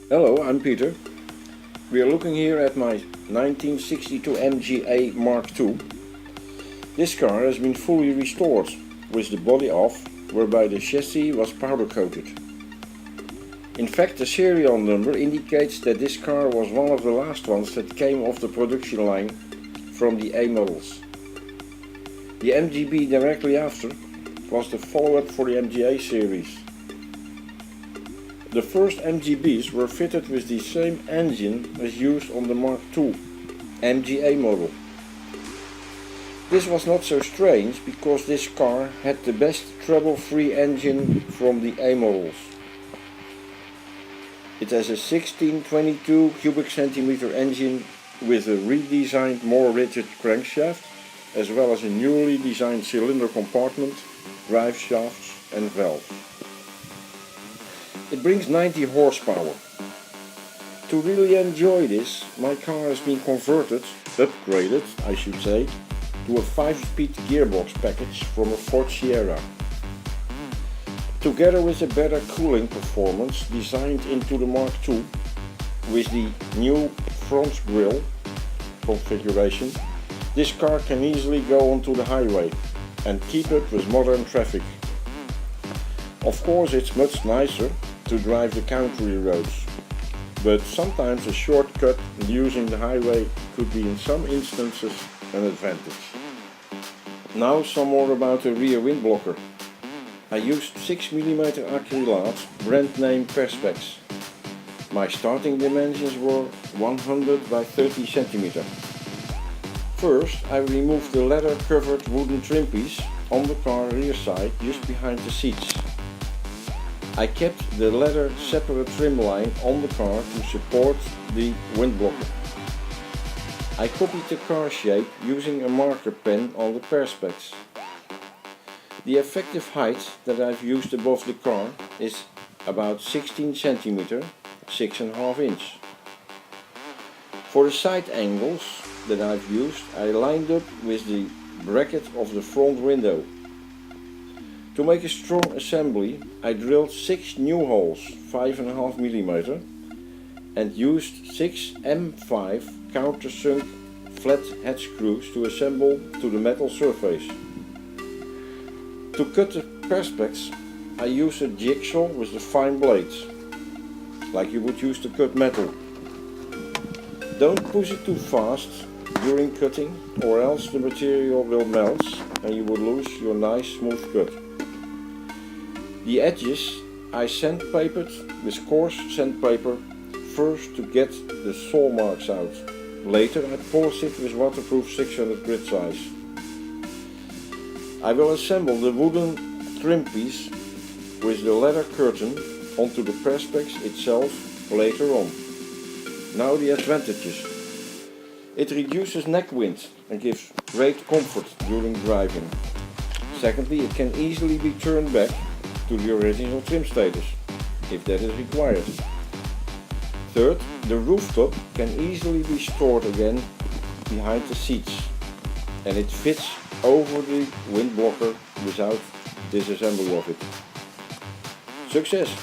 Hello, I'm Peter. We are looking here at my 1962 MGA Mark II. This car has been fully restored, with the body off, whereby the chassis was powder coated. In fact, the serial number indicates that this car was one of the last ones that came off the production line from the A models. The MGB directly after was the follow-up for the MGA series. The first MGBs were fitted with the same engine as used on the Mark II MGA model. This was not so strange because this car had the best trouble-free engine from the A models. It has a 1622 cubic centimeter engine with a redesigned, more rigid crankshaft, as well as a newly designed cylinder compartment, drive shafts and valves. It brings 90 horsepower. To really enjoy this, my car has been upgraded I should say, to a 5-speed gearbox package from a Ford Sierra. Together with a better cooling performance designed into the Mark II, with the new front grille configuration, this car can easily go onto the highway and keep up with modern traffic. Of course, it's much nicer to drive the country roads, but sometimes a shortcut using the highway could be in some instances an advantage. Now some more about the rear wind blocker. I used 6mm acrylat brand name Perspex. My starting dimensions were 100 by 30 cm. First, I removed the leather covered wooden trim piece on the car rear side just behind the seats. I kept the leather separate trim line on the car to support the wind blocker. I copied the car shape using a marker pen on the Perspex. The effective height that I've used above the car is about 16 cm, 6.5 inches. For the side angles that I've used, I lined up with the bracket of the front window. To make a strong assembly, I drilled 6 new holes, 5.5 mm, and used 6 M5 countersunk flat head screws to assemble to the metal surface. To cut the Perspex, I used a jigsaw with the fine blades, like you would use to cut metal. Don't push it too fast during cutting, or else the material will melt and you will lose your nice smooth cut. The edges I sandpapered with coarse sandpaper first to get the saw marks out. Later I polished it with waterproof 600 grit size. I will assemble the wooden trim piece with the leather curtain onto the Perspex itself later on. Now the advantages. It reduces neck wind and gives great comfort during driving. Secondly, it can easily be turned back to the original trim status, if that is required. Third, the rooftop can easily be stored again behind the seats, and it fits over the wind blocker without disassembly of it. Success!